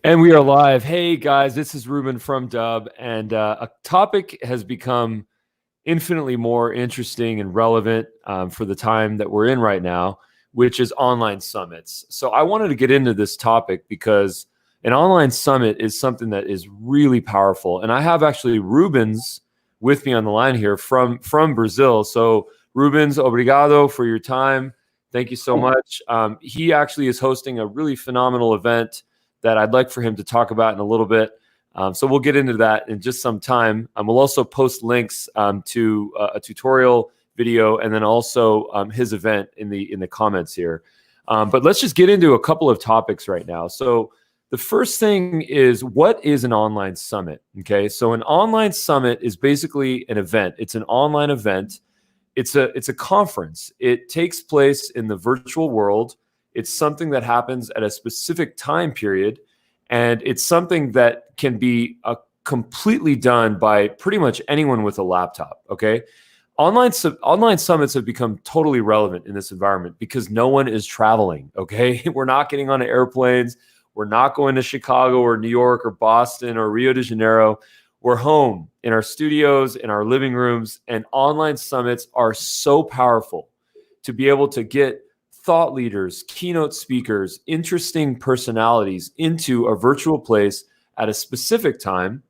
And we are live. Hey guys, this is Ruben from Dubb, and a topic has become infinitely more interesting and relevant for the time that we're in right now, which is online summits. So I wanted to get into this topic because an online summit is something that is really powerful, and I have actually Rubens with me on the line here from Brazil. So Rubens, obrigado for your time. Thank you so much. He actually is hosting a really phenomenal event that I'd like for him to talk about in a little bit. So we'll get into that in just some time. We'll also post links to a tutorial video and then also his event in the comments here. But let's just get into a couple of topics right now. So the first thing is, what is an online summit? Okay, so an online summit is basically an event. It's an online event. It's a conference. It takes place in the virtual world. It's something that happens at a specific time period, and it's something that can be completely done by pretty much anyone with a laptop, okay? Online summits have become totally relevant in this environment because no one is traveling, okay? We're not getting on airplanes. We're not going to Chicago or New York or Boston or Rio de Janeiro. We're home in our studios, in our living rooms, and online summits are so powerful to be able to get thought leaders, keynote speakers, interesting personalities into a virtual place at a specific time,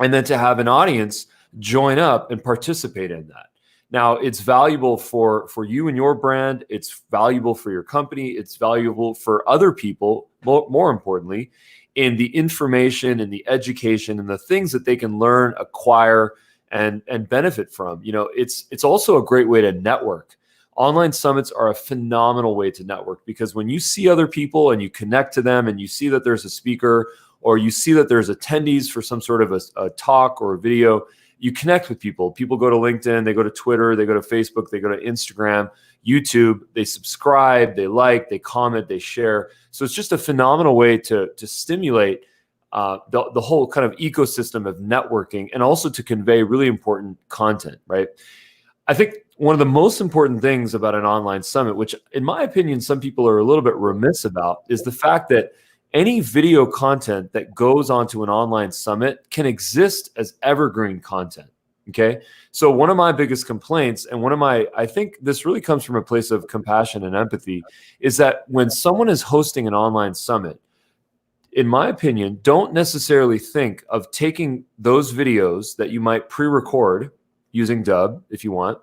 and then to have an audience join up and participate in that. Now, it's valuable for you and your brand. It's valuable for your company. It's valuable for other people, more importantly, in the information and the education and the things that they can learn, acquire, and benefit from. You know, it's also a great way to network. Online summits are a phenomenal way to network because when you see other people and you connect to them and you see that there's a speaker or you see that there's attendees for some sort of a talk or a video, you connect with people. People go to LinkedIn, they go to Twitter, they go to Facebook, they go to Instagram, YouTube, they subscribe, they like, they comment, they share. So it's just a phenomenal way to stimulate the whole kind of ecosystem of networking and also to convey really important content, right? I think one of the most important things about an online summit, which in my opinion, some people are a little bit remiss about, is the fact that any video content that goes onto an online summit can exist as evergreen content. Okay. So one of my biggest complaints, and I think this really comes from a place of compassion and empathy, is that when someone is hosting an online summit, in my opinion, don't necessarily think of taking those videos that you might pre-record using Dubb if you want,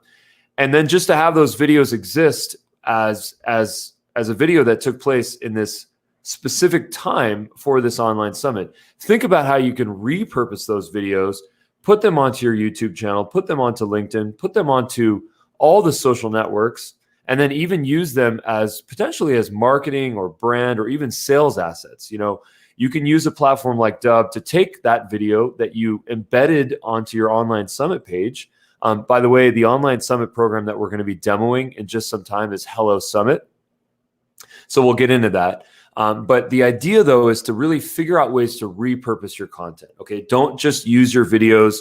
and then just to have those videos exist as a video that took place in this specific time for this online summit. Think about how you can repurpose those videos, put them onto your YouTube channel, put them onto LinkedIn, put them onto all the social networks, and then even use them as potentially as marketing or brand or even sales assets. You know, you can use a platform like Dubb to take that video that you embedded onto your online summit page. By the way, the online summit program that we're going to be demoing in just some time is Hello Summit. So we'll get into that. But the idea, though, is to really figure out ways to repurpose your content. Okay, don't just use your videos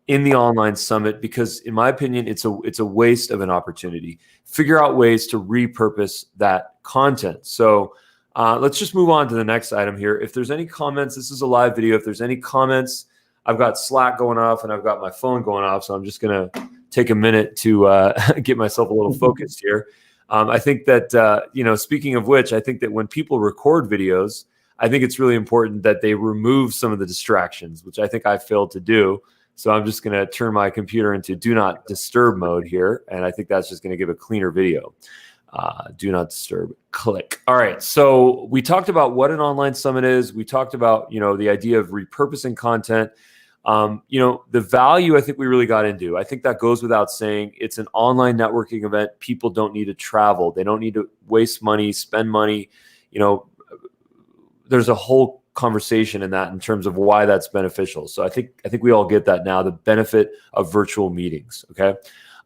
in the online summit because, in my opinion, it's a waste of an opportunity. Figure out ways to repurpose that content. So let's just move on to the next item here. If there's any comments, this is a live video. If there's any comments, I've got Slack going off and I've got my phone going off, so I'm just going to take a minute to get myself a little focused here. I think that, speaking of which, I think that when people record videos, I think it's really important that they remove some of the distractions, which I think I failed to do. So I'm just going to turn my computer into do not disturb mode here. And I think that's just going to give a cleaner video. Do not disturb, click. All right. So we talked about what an online summit is. We talked about, the idea of repurposing content. The value I think we really got into, I think that goes without saying. It's an online networking event. People don't need to travel. They don't need to waste money, spend money. There's a whole conversation in that in terms of why that's beneficial. So I think we all get that now, the benefit of virtual meetings. Okay.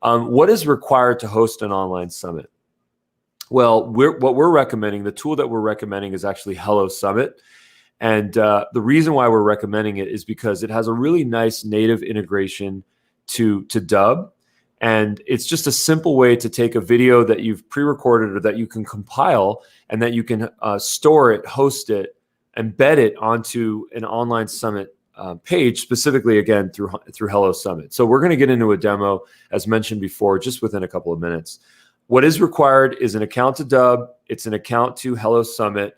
What is required to host an online summit? Well, what we're recommending, the tool that we're recommending is actually Hello Summit. And the reason why we're recommending it is because it has a really nice native integration to Dubb. And it's just a simple way to take a video that you've pre-recorded or that you can compile and that you can store it, host it, embed it onto an online summit page, specifically again through Hello Summit. So we're going to get into a demo, as mentioned before, just within a couple of minutes. What is required is an account to Dubb, it's an account to Hello Summit,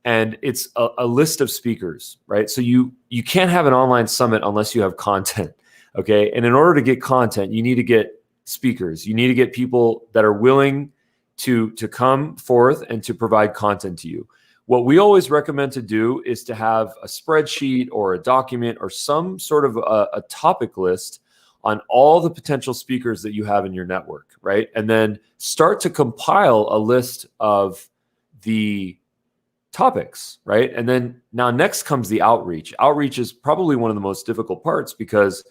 and it's a list of speakers, right? So you can't have an online summit unless you have content, okay? And in order to get content, you need to get speakers. You need to get people that are willing to come forth and to provide content to you. What we always recommend to do is to have a spreadsheet or a document or some sort of a topic list on all the potential speakers that you have in your network, right? And then start to compile a list of the topics, right? And then now next comes the outreach. Outreach is probably one of the most difficult parts because,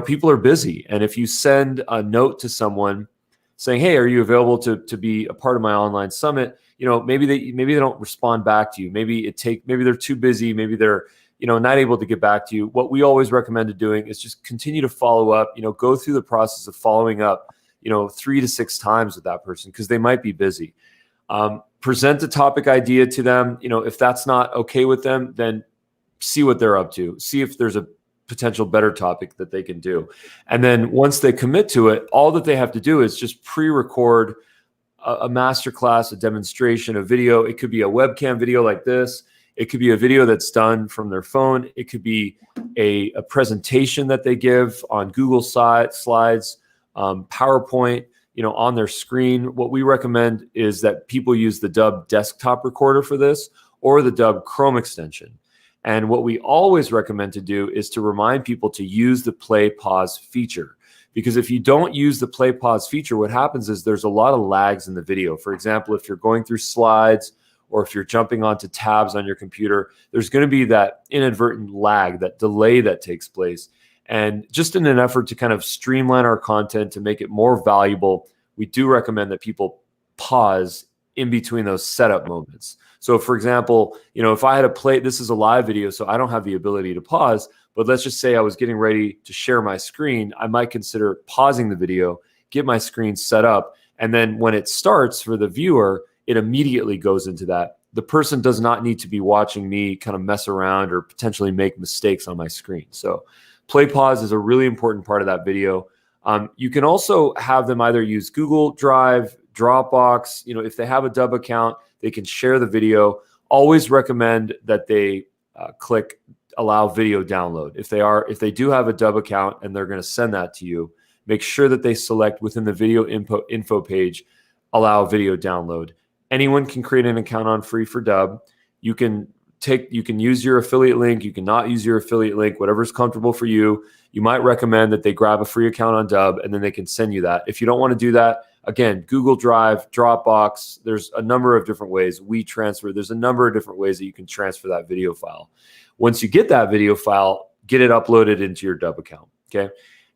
people are busy. And if you send a note to someone saying, hey, are you available to be a part of my online summit? Maybe they don't respond back to you. Maybe they're too busy. Maybe they're, not able to get back to you. What we always recommend doing is just continue to follow up, go through the process of following up, 3 to 6 times with that person because they might be busy. Present the topic idea to them. If that's not okay with them, then see what they're up to. See if there's a potential better topic that they can do. And then once they commit to it, all that they have to do is just pre-record a masterclass, a demonstration, a video. It could be a webcam video like this. It could be a video that's done from their phone. It could be a presentation that they give on Google Slides, PowerPoint, on their screen. What we recommend is that people use the Dubb desktop recorder for this or the Dubb Chrome extension. And what we always recommend to do is to remind people to use the play pause feature. Because if you don't use the play pause feature, what happens is there's a lot of lags in the video. For example, if you're going through slides or if you're jumping onto tabs on your computer, there's going to be that inadvertent lag, that delay that takes place. And just in an effort to kind of streamline our content to make it more valuable, we do recommend that people pause in between those setup moments. So for example, if I had to play, this is a live video, so I don't have the ability to pause, but let's just say I was getting ready to share my screen, I might consider pausing the video, get my screen set up, and then when it starts for the viewer, it immediately goes into that. The person does not need to be watching me kind of mess around or potentially make mistakes on my screen. So play pause is a really important part of that video. You can also have them either use Google Drive, Dropbox. If they have a Dubb account, they can share the video. Always recommend that they click allow video download. If they do have a Dubb account and they're going to send that to you, make sure that they select within the video info page, allow video download. Anyone can create an account on free for Dubb. You can use your affiliate link. You can not use your affiliate link, whatever's comfortable for you. You might recommend that they grab a free account on Dubb and then they can send you that. If you don't want to do that, again, Google Drive, Dropbox, there's a number of different ways. WeTransfer, there's a number of different ways that you can transfer that video file. Once you get that video file, get it uploaded into your Dubb account, okay?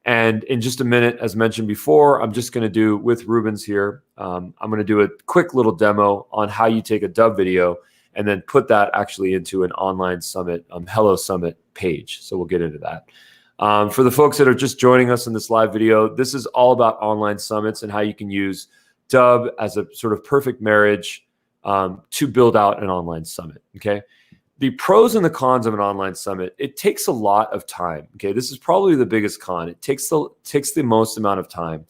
And in just a minute, as mentioned before, I'm just going to do, with Rubens here, I'm going to do a quick little demo on how you take a Dubb video and then put that actually into an online summit, Hello Summit page. So we'll get into that. For the folks that are just joining us in this live video, this is all about online summits and how you can use Dubb as a sort of perfect marriage to build out an online summit, okay? The pros and the cons of an online summit, it takes a lot of time, okay? This is probably the biggest con. It takes the most amount of time.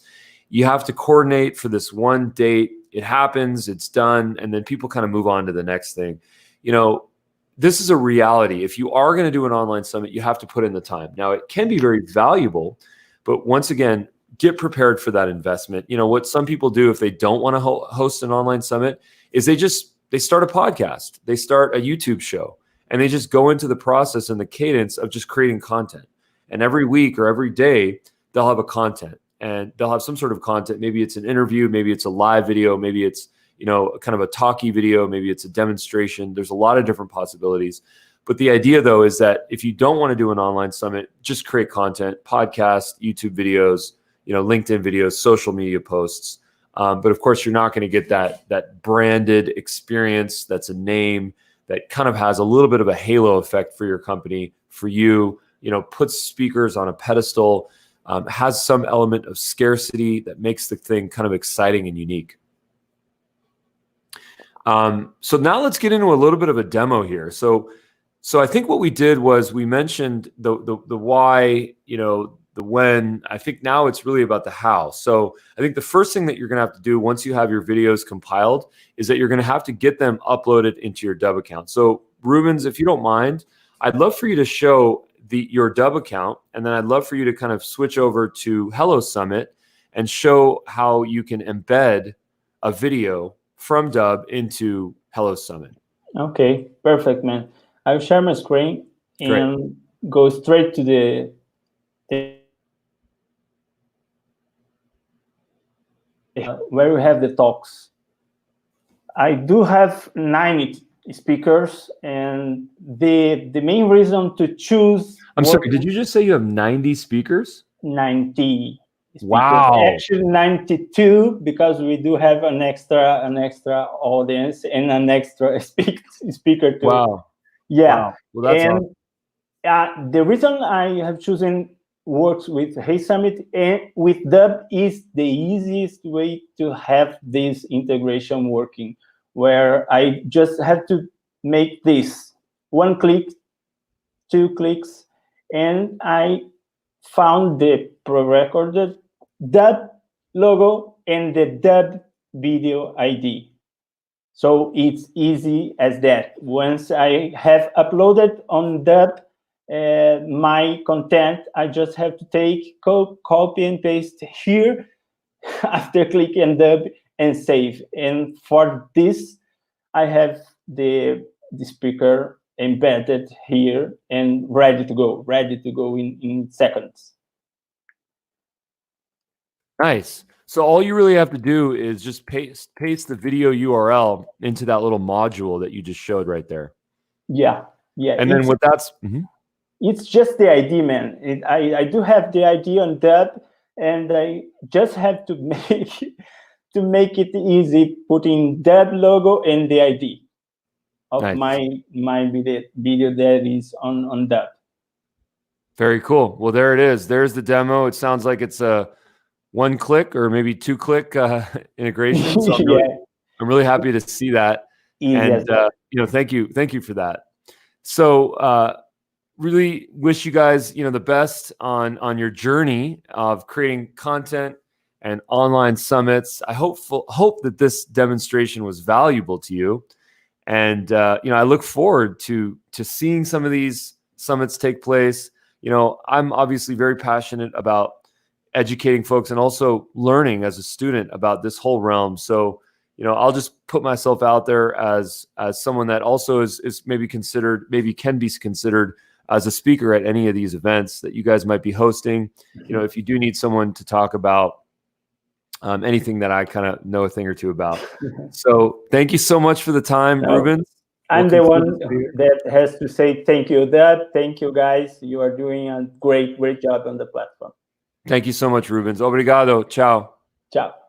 You have to coordinate for this one date. It happens, it's done, and then people kind of move on to the next thing. This is a reality. If you are going to do an online summit, you have to put in the time. Now, it can be very valuable, but once again, get prepared for that investment. What some people do if they don't want to host an online summit is they start a podcast, they start a YouTube show, and they just go into the process and the cadence of just creating content. And every week or every day, they'll have a content and they'll have some sort of content. Maybe it's an interview, maybe it's a live video, maybe it's kind of a talkie video, maybe it's a demonstration. There's a lot of different possibilities. But the idea, though, is that if you don't want to do an online summit, just create content, podcasts, YouTube videos, LinkedIn videos, social media posts. But of course, you're not going to get that branded experience. That's a name that kind of has a little bit of a halo effect for your company, for you. Puts speakers on a pedestal, has some element of scarcity that makes the thing kind of exciting and unique. So now let's get into a little bit of a demo here. So So I think what we did was we mentioned the why, the when. I think now it's really about the how. So I think the first thing that you're going to have to do once you have your videos compiled is that you're going to have to get them uploaded into your Dubb account. So Rubens, if you don't mind, I'd love for you to show your Dubb account, and then I'd love for you to kind of switch over to Hello Summit and show how you can embed a video from Dubb into Hello Summit. Okay, perfect, man. I'll share my screen and go straight to the where we have the talks. I do have 90 speakers, and the main reason to choose. I'm sorry, did you just say you have 90 speakers? 90 speakers. Wow. Actually 92, because we do have an extra audience and an extra speaker too. Wow. Yeah. Wow. Well, that's awesome. The reason I have chosen works with Hey Summit and with Dubb is the easiest way to have this integration working, where I just have to make this 1 click, 2 clicks, and I found the pre-recorded Dubb logo and the Dubb video ID. So it's easy as that. Once I have uploaded on Dubb my content, I just have to take copy and paste here after clicking Dubb and save. And for this, I have the speaker embedded here and ready to go in seconds. Nice. So all you really have to do is just paste the video URL into that little module that you just showed right there. Yeah. And then what that's... It's just the ID, man. I do have the ID on Dubb, and I just have to make it easy, putting Dubb logo and the ID of my video that is on Dubb. Very cool. Well, there it is. There's the demo. It sounds like it's a 1-click or maybe 2-click integration. So I'm really happy to see that. And thank you for that. So really wish you guys the best on your journey of creating content and online summits. I hope that this demonstration was valuable to you, and I look forward to seeing some of these summits take place. I'm obviously very passionate about educating folks and also learning as a student about this whole realm. So I'll just put myself out there as someone that also is maybe can be considered as a speaker at any of these events that you guys might be hosting. If you do need someone to talk about anything that I kind of know a thing or two about. So thank you so much for the time, Rubens. I'm the one that has to say thank you, Dubb. Thank you, guys. You are doing a great job on the platform. Thank you so much, Rubens. Obrigado. Ciao. Ciao.